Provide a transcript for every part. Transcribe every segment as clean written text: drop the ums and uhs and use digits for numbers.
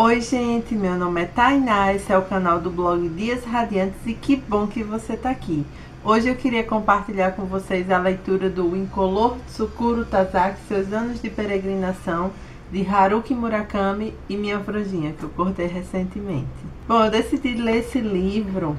Oi gente, meu nome é Tainá, esse é o canal do blog Dias Radiantes e que bom que você tá aqui. Hoje eu queria compartilhar com vocês a leitura do Incolor Tsukuru Tazaki, Seus Anos de Peregrinação, de Haruki Murakami e Minha Franjinha, que eu cortei recentemente. Bom, eu decidi ler esse livro,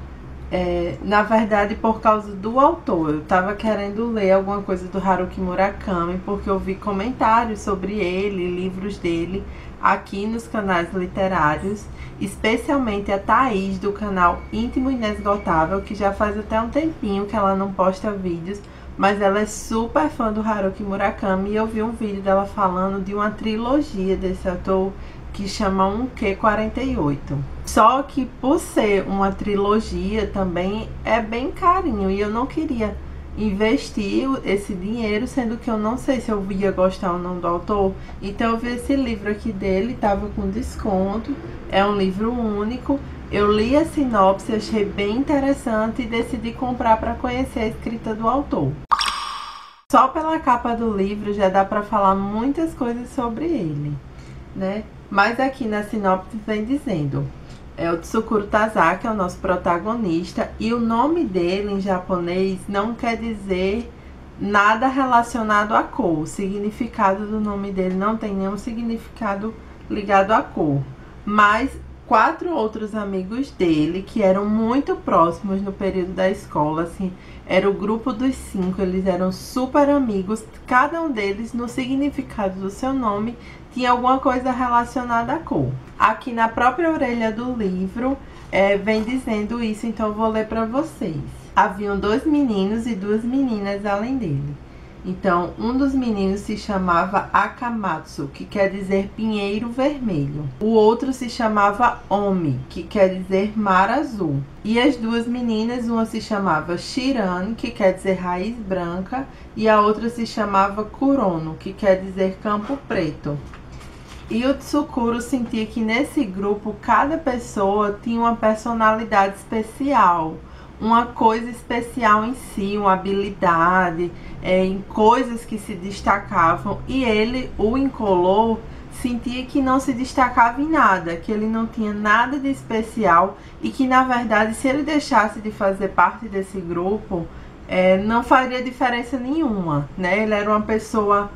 na verdade por causa do autor. Eu tava querendo ler alguma coisa do Haruki Murakami, porque eu vi comentários sobre ele, livros dele, aqui nos canais literários, especialmente a Thaís do canal Íntimo Inesgotável, que já faz até um tempinho que ela não posta vídeos, mas ela é super fã do Haruki Murakami e eu vi um vídeo dela falando de uma trilogia desse autor que chama 1Q48. Só que por ser uma trilogia também é bem carinho e eu não queria investir esse dinheiro, sendo que eu não sei se eu ia gostar ou não do autor. Então eu vi esse livro aqui dele, tava com desconto, é um livro único. Eu li a sinopse, achei bem interessante e decidi comprar para conhecer a escrita do autor. Só pela capa do livro já dá para falar muitas coisas sobre ele, né? Mas aqui na sinopse vem dizendo: o Tsukuru Tazaki é o nosso protagonista e o nome dele em japonês não quer dizer nada relacionado à cor. O significado do nome dele não tem nenhum significado ligado à cor. Mas 4 outros amigos dele, que eram muito próximos no período da escola, assim, era o grupo dos 5, eles eram super amigos, cada um deles, no significado do seu nome, tinha alguma coisa relacionada à cor. Aqui na própria orelha do livro, vem dizendo isso, então eu vou ler para vocês. Haviam 2 meninos e 2 meninas além dele. Então, um dos meninos se chamava Akamatsu, que quer dizer pinheiro vermelho. O outro se chamava Omi, que quer dizer mar azul. E as 2 meninas, uma se chamava Shirane, que quer dizer raiz branca, e a outra se chamava Kurono, que quer dizer campo preto. E o Tsukuru sentia que nesse grupo cada pessoa tinha uma personalidade especial, uma coisa especial em si, uma habilidade, em coisas que se destacavam. E ele, o incolor, sentia que não se destacava em nada, que ele não tinha nada de especial e que, na verdade, se ele deixasse de fazer parte desse grupo, não faria diferença nenhuma, né? Ele era uma pessoa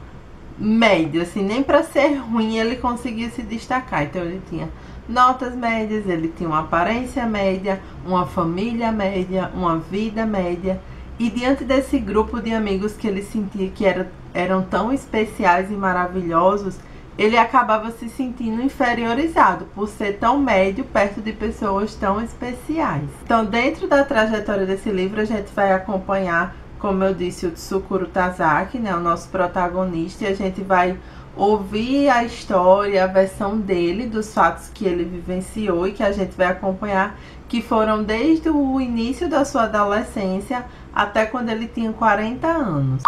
média, assim, nem para ser ruim ele conseguia se destacar. Então ele tinha notas médias, ele tinha uma aparência média, uma família média, uma vida média. E diante desse grupo de amigos que ele sentia que eram tão especiais e maravilhosos, ele acabava se sentindo inferiorizado por ser tão médio perto de pessoas tão especiais. Então, dentro da trajetória desse livro, a gente vai acompanhar, como eu disse, o Tsukuru Tazaki, né, o nosso protagonista, e a gente vai ouvir a história, a versão dele, dos fatos que ele vivenciou e que a gente vai acompanhar, que foram desde o início da sua adolescência até quando ele tinha 40 anos.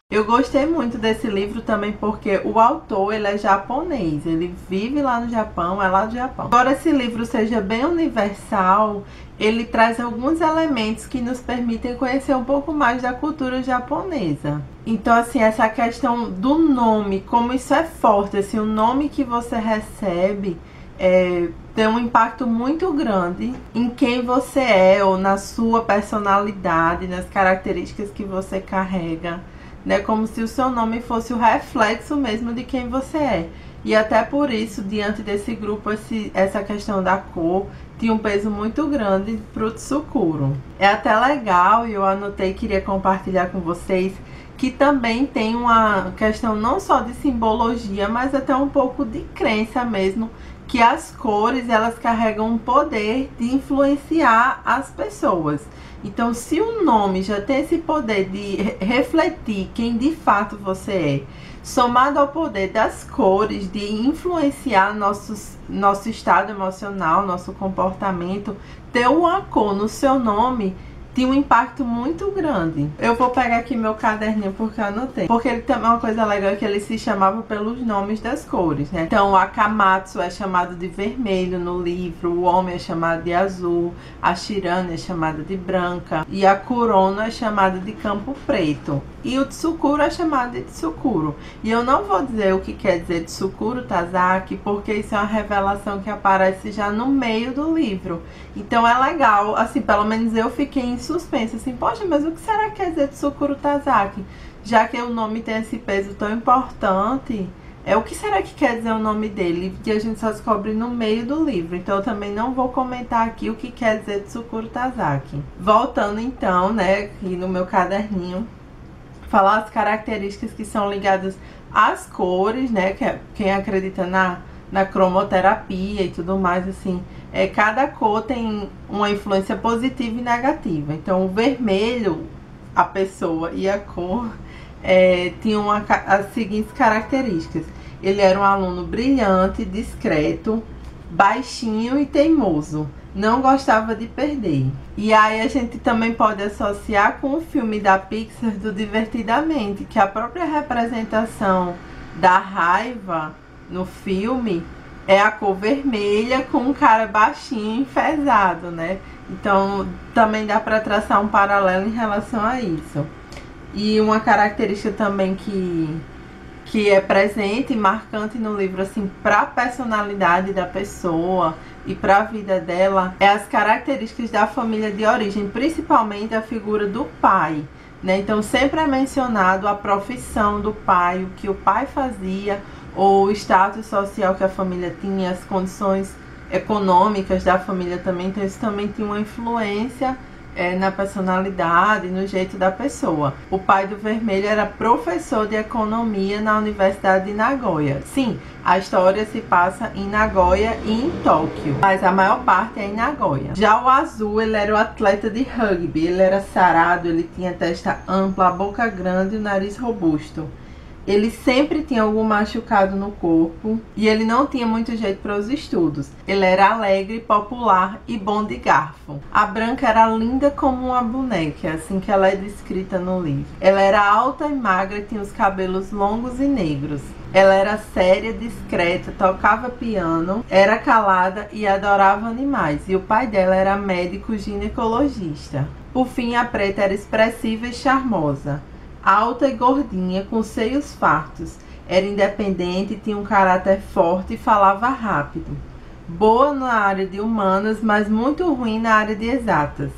Eu gostei muito desse livro também porque o autor, ele é japonês, ele vive lá no Japão, é lá do Japão. Embora esse livro seja bem universal, ele traz alguns elementos que nos permitem conhecer um pouco mais da cultura japonesa. Então, assim, essa questão do nome, como isso é forte, assim, o nome que você recebe tem um impacto muito grande em quem você é, ou na sua personalidade, nas características que você carrega, né? Como se o seu nome fosse o reflexo mesmo de quem você é. E até por isso, diante desse grupo, essa questão da cor tinha um peso muito grande para o Tsukuru. É até legal, e eu anotei, queria compartilhar com vocês, que também tem uma questão não só de simbologia, mas até um pouco de crença mesmo, que as cores, elas carregam um poder de influenciar as pessoas. Então, se o nome já tem esse poder de refletir quem de fato você é, somado ao poder das cores de influenciar nosso estado emocional, nosso comportamento, ter uma cor no seu nome tinha um impacto muito grande. Eu vou pegar aqui meu caderninho porque eu anotei. Porque ele também, uma coisa legal é que ele se chamava pelos nomes das cores, né? Então, o Akamatsu é chamado de vermelho no livro, o Omi é chamado de azul, a Shirane é chamada de branca e a Kurono é chamada de campo preto. E o Tsukuro é chamado de Tsukuro. E eu não vou dizer o que quer dizer Tsukuro Tazaki, porque isso é uma revelação que aparece já no meio do livro. Então é legal, assim, pelo menos eu fiquei em suspense, assim, poxa, mas o que será que quer dizer Tsukuro Tazaki? Já que o nome tem esse peso tão importante, o que será que quer dizer o nome dele? Que a gente só descobre no meio do livro. Então eu também não vou comentar aqui o que quer dizer Tsukuro Tazaki. Voltando então, né, aqui no meu caderninho, falar as características que são ligadas às cores, né, que quem acredita na cromoterapia e tudo mais, assim, cada cor tem uma influência positiva e negativa. Então o vermelho, a pessoa e a cor tinham as seguintes características. Ele era um aluno brilhante, discreto, baixinho e teimoso. Não gostava de perder. E aí a gente também pode associar com o filme da Pixar do Divertidamente, que a própria representação da raiva no filme é a cor vermelha com um cara baixinho e enfesado, né? Então também dá para traçar um paralelo em relação a isso. E uma característica também que é presente e marcante no livro, assim, para a personalidade da pessoa e para a vida dela, é as características da família de origem, principalmente a figura do pai, né? Então sempre é mencionado a profissão do pai, o que o pai fazia, ou o status social que a família tinha, as condições econômicas da família também. Então isso também tinha uma influência na personalidade, no jeito da pessoa. O pai do vermelho era professor de economia na Universidade de Nagoya. Sim, a história se passa em Nagoya e em Tóquio, mas a maior parte é em Nagoya. Já o azul, ele era o atleta de rugby. Ele era sarado, ele tinha testa ampla, a boca grande e o nariz robusto. Ele sempre tinha algum machucado no corpo e ele não tinha muito jeito para os estudos. Ele era alegre, popular e bom de garfo. A Branca era linda como uma boneca, assim que ela é descrita no livro. Ela era alta e magra, tinha os cabelos longos e negros. Ela era séria, discreta, tocava piano, era calada e adorava animais. E o pai dela era médico ginecologista. Por fim, a Preta era expressiva e charmosa. Alta e gordinha, com seios fartos. Era independente, tinha um caráter forte e falava rápido. Boa na área de humanas, mas muito ruim na área de exatas.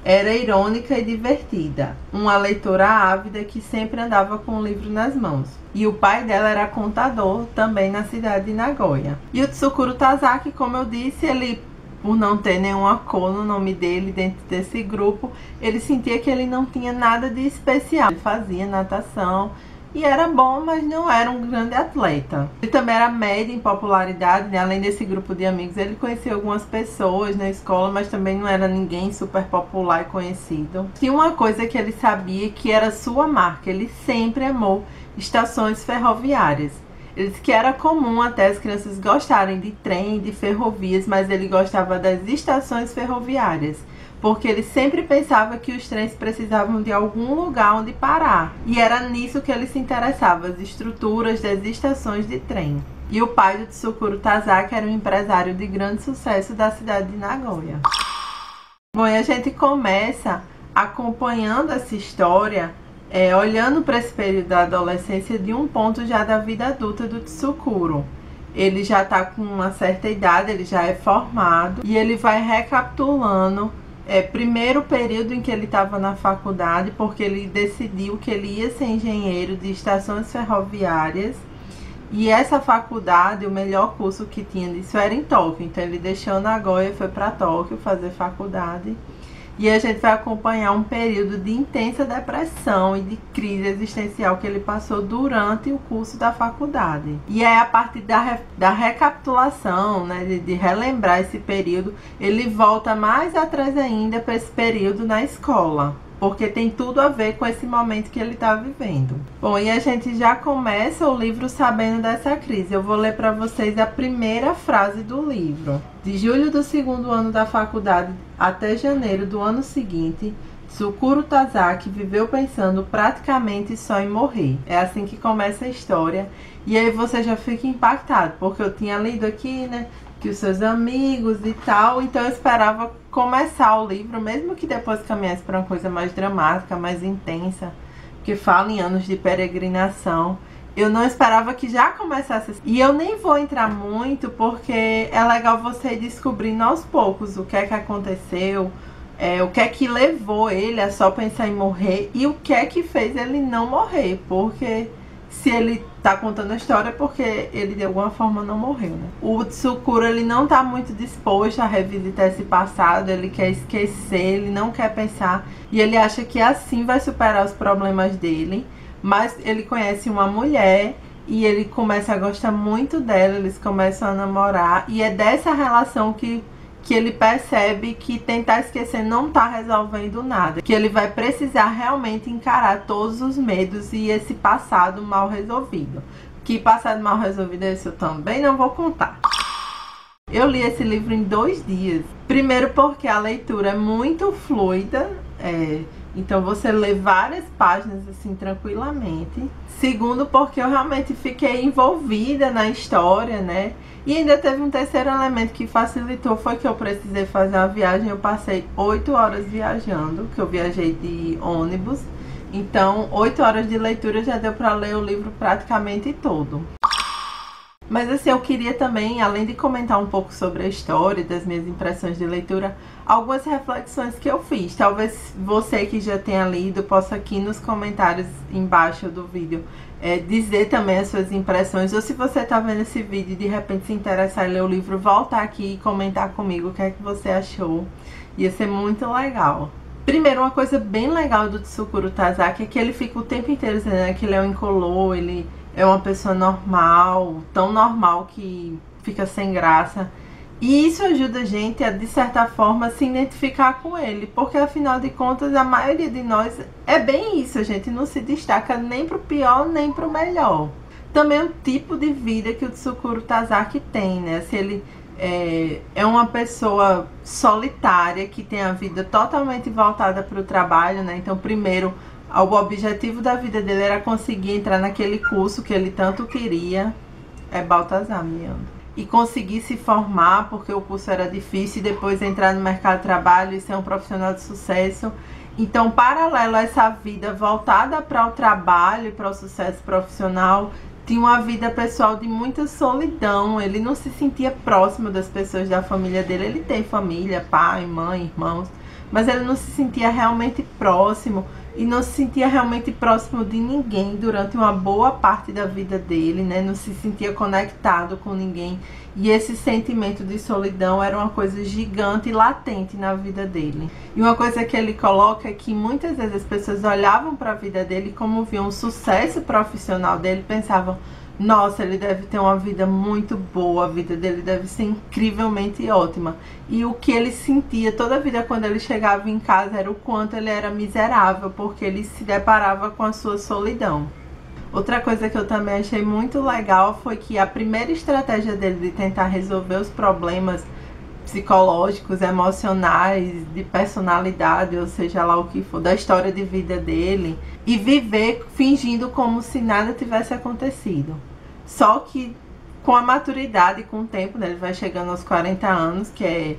Era irônica e divertida. Uma leitora ávida que sempre andava com um livro nas mãos. E o pai dela era contador, também na cidade de Nagoya. E o Tsukuro Tazaki, como eu disse, ele, por não ter nenhuma cor no nome dele dentro desse grupo, ele sentia que ele não tinha nada de especial. Ele fazia natação e era bom, mas não era um grande atleta. Ele também era médio em popularidade, né? Além desse grupo de amigos, ele conhecia algumas pessoas na escola, mas também não era ninguém super popular e conhecido. Tinha uma coisa que ele sabia que era sua marca: ele sempre amou estações ferroviárias. Ele disse que era comum até as crianças gostarem de trem e de ferrovias, mas ele gostava das estações ferroviárias, porque ele sempre pensava que os trens precisavam de algum lugar onde parar. E era nisso que ele se interessava, as estruturas das estações de trem. E o pai do Tsukuro Tazaki era um empresário de grande sucesso da cidade de Nagoya. Bom, e a gente começa acompanhando essa história, olhando para esse período da adolescência de um ponto já da vida adulta do Tsukuro. Ele já está com uma certa idade, ele já é formado, e ele vai recapitulando primeiro o período em que ele estava na faculdade, porque ele decidiu que ele ia ser engenheiro de estações ferroviárias, e essa faculdade, o melhor curso que tinha disso era em Tóquio. Então ele deixou Nagoya e foi para Tóquio fazer faculdade. E a gente vai acompanhar um período de intensa depressão e de crise existencial que ele passou durante o curso da faculdade. E é a partir da recapitulação, né, de relembrar esse período, ele volta mais atrás ainda para esse período na escola, porque tem tudo a ver com esse momento que ele está vivendo. Bom, e a gente já começa o livro sabendo dessa crise. Eu vou ler para vocês a primeira frase do livro. De julho do segundo ano da faculdade até janeiro do ano seguinte, Tsukuro Tazaki viveu pensando praticamente só em morrer. É assim que começa a história. E aí você já fica impactado, porque eu tinha lido aqui, né, que os seus amigos e tal, então eu esperava começar o livro, mesmo que depois caminhasse para uma coisa mais dramática, mais intensa, que fala em anos de peregrinação. Eu não esperava que já começasse. E eu nem vou entrar muito, porque é legal você ir descobrindo aos poucos o que é que aconteceu, o que é que levou ele a só pensar em morrer e o que é que fez ele não morrer. Porque se ele tá contando a história é porque ele de alguma forma não morreu, né? O Tsukuro, ele não tá muito disposto a revisitar esse passado, ele quer esquecer, ele não quer pensar. E ele acha que assim vai superar os problemas dele. Mas ele conhece uma mulher e ele começa a gostar muito dela, eles começam a namorar. E é dessa relação que ele percebe que tentar esquecer não tá resolvendo nada. Que ele vai precisar realmente encarar todos os medos e esse passado mal resolvido. Que passado mal resolvido é esse eu também não vou contar. Eu li esse livro em 2 dias. Primeiro porque a leitura é muito fluida, então você lê várias páginas assim tranquilamente. Segundo porque eu realmente fiquei envolvida na história, né? E ainda teve um terceiro elemento que facilitou, foi que eu precisei fazer uma viagem. Eu passei 8 horas viajando, que eu viajei de ônibus. Então 8 horas de leitura já deu para ler o livro praticamente todo. Mas assim, eu queria também, além de comentar um pouco sobre a história e das minhas impressões de leitura, algumas reflexões que eu fiz. Talvez você que já tenha lido possa aqui nos comentários embaixo do vídeo dizer também as suas impressões. Ou se você está vendo esse vídeo e de repente se interessar em ler o livro, voltar aqui e comentar comigo o que é que você achou. Ia ser muito legal. Primeiro, uma coisa bem legal do Tsukuro Tazaki é que ele fica o tempo inteiro dizendo que ele é um incolor, ele é uma pessoa normal, tão normal que fica sem graça. E isso ajuda a gente a, de certa forma, se identificar com ele. Porque, afinal de contas, a maioria de nós é bem isso. A gente não se destaca nem pro pior, nem pro melhor. Também é um tipo de vida que o Tsukuro Tazaki tem, né? Se ele é uma pessoa solitária, que tem a vida totalmente voltada para o trabalho, né? Então, primeiro, o objetivo da vida dele era conseguir entrar naquele curso que ele tanto queria. É Baltazar, Miano. E conseguir se formar, porque o curso era difícil, e depois entrar no mercado de trabalho e ser um profissional de sucesso. Então, paralelo a essa vida voltada para o trabalho e para o sucesso profissional, tinha uma vida pessoal de muita solidão. Ele não se sentia próximo das pessoas da família dele. Ele tem família, pai, mãe, irmãos, mas ele não se sentia realmente próximo. E não se sentia realmente próximo de ninguém durante uma boa parte da vida dele, né? Não se sentia conectado com ninguém. E esse sentimento de solidão era uma coisa gigante e latente na vida dele. E uma coisa que ele coloca é que muitas vezes as pessoas olhavam para a vida dele, como viam o sucesso profissional dele, pensavam: nossa, ele deve ter uma vida muito boa, a vida dele deve ser incrivelmente ótima. E o que ele sentia toda a vida quando ele chegava em casa era o quanto ele era miserável, porque ele se deparava com a sua solidão. Outra coisa que eu também achei muito legal foi que a primeira estratégia dele de tentar resolver os problemas psicológicos, emocionais, de personalidade, ou seja lá o que for, da história de vida dele, e viver fingindo como se nada tivesse acontecido. Só que com a maturidade e com o tempo, né, ele vai chegando aos 40 anos, que é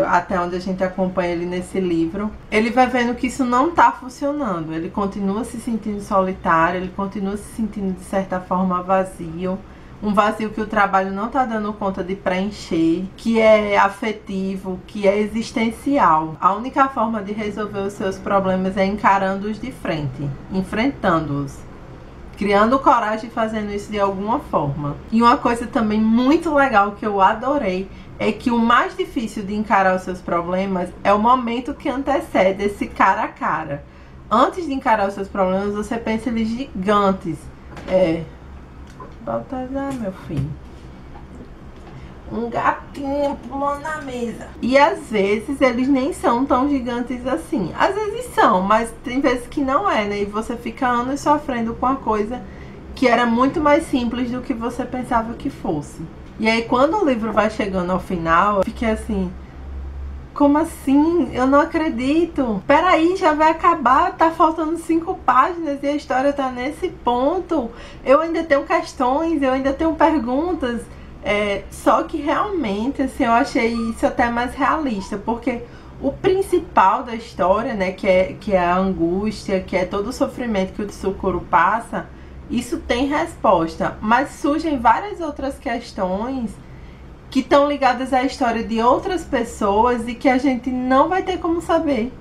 até onde a gente acompanha ele nesse livro, ele vai vendo que isso não tá funcionando. Ele continua se sentindo solitário, ele continua se sentindo de certa forma vazio. Um vazio que o trabalho não está dando conta de preencher, que é afetivo, que é existencial. A única forma de resolver os seus problemas é encarando-os de frente, enfrentando-os, criando coragem e fazendo isso de alguma forma. E uma coisa também muito legal que eu adorei é que o mais difícil de encarar os seus problemas é o momento que antecede esse cara a cara. Antes de encarar os seus problemas, você pensa eles gigantes. Baltazar, meu filho. Um gatinho pulando na mesa. E às vezes eles nem são tão gigantes assim. Às vezes são, mas tem vezes que não é, né? E você fica anos sofrendo com a coisa que era muito mais simples do que você pensava que fosse. E aí quando o livro vai chegando ao final, eu fiquei assim: como assim? Eu não acredito. Peraí, já vai acabar, tá faltando 5 páginas e a história tá nesse ponto. Eu ainda tenho questões, eu ainda tenho perguntas. Só que realmente, assim, eu achei isso até mais realista, porque o principal da história, né, que é a angústia, que é todo o sofrimento que o Tsukuru passa, isso tem resposta. Mas surgem várias outras questões que estão ligadas à história de outras pessoas e que a gente não vai ter como saber.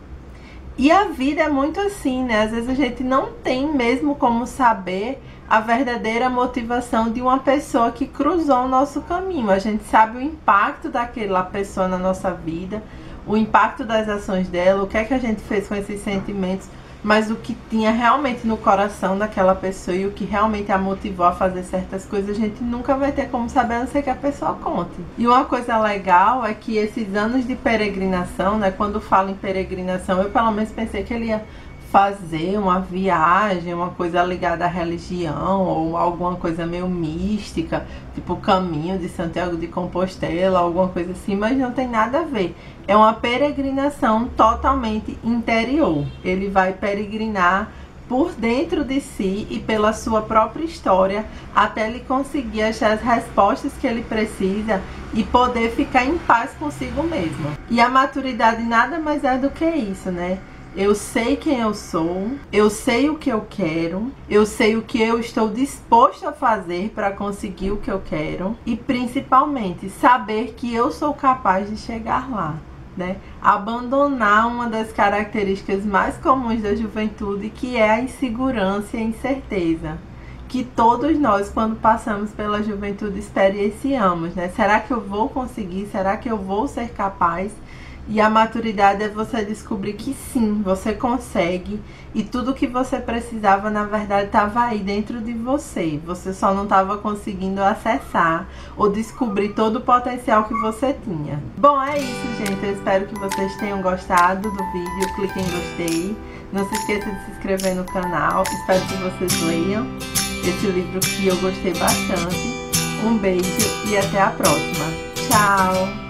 E a vida é muito assim, né? Às vezes a gente não tem mesmo como saber a verdadeira motivação de uma pessoa que cruzou o nosso caminho. A gente sabe o impacto daquela pessoa na nossa vida, o impacto das ações dela, o que é que a gente fez com esses sentimentos, mas o que tinha realmente no coração daquela pessoa e o que realmente a motivou a fazer certas coisas, a gente nunca vai ter como saber, a não ser que a pessoa conte. E uma coisa legal é que esses anos de peregrinação, né, quando falo em peregrinação, eu pelo menos pensei que ele ia fazer uma viagem, uma coisa ligada à religião ou alguma coisa meio mística, tipo o caminho de Santiago de Compostela, alguma coisa assim, mas não tem nada a ver. É uma peregrinação totalmente interior. Ele vai peregrinar por dentro de si e pela sua própria história até ele conseguir achar as respostas que ele precisa e poder ficar em paz consigo mesmo. E a maturidade nada mais é do que isso, né? Eu sei quem eu sou, eu sei o que eu quero, eu sei o que eu estou disposto a fazer para conseguir o que eu quero e principalmente saber que eu sou capaz de chegar lá, né? Abandonar uma das características mais comuns da juventude, que é a insegurança e a incerteza, que todos nós, quando passamos pela juventude, experienciamos, né? Será que eu vou conseguir? Será que eu vou ser capaz? E a maturidade é você descobrir que sim, você consegue, e tudo que você precisava, na verdade, estava aí dentro de você. Você só não estava conseguindo acessar ou descobrir todo o potencial que você tinha. Bom, é isso, gente. Eu espero que vocês tenham gostado do vídeo. Clique em gostei. Não se esqueça de se inscrever no canal. Espero que vocês leiam esse livro que eu gostei bastante. Um beijo e até a próxima. Tchau!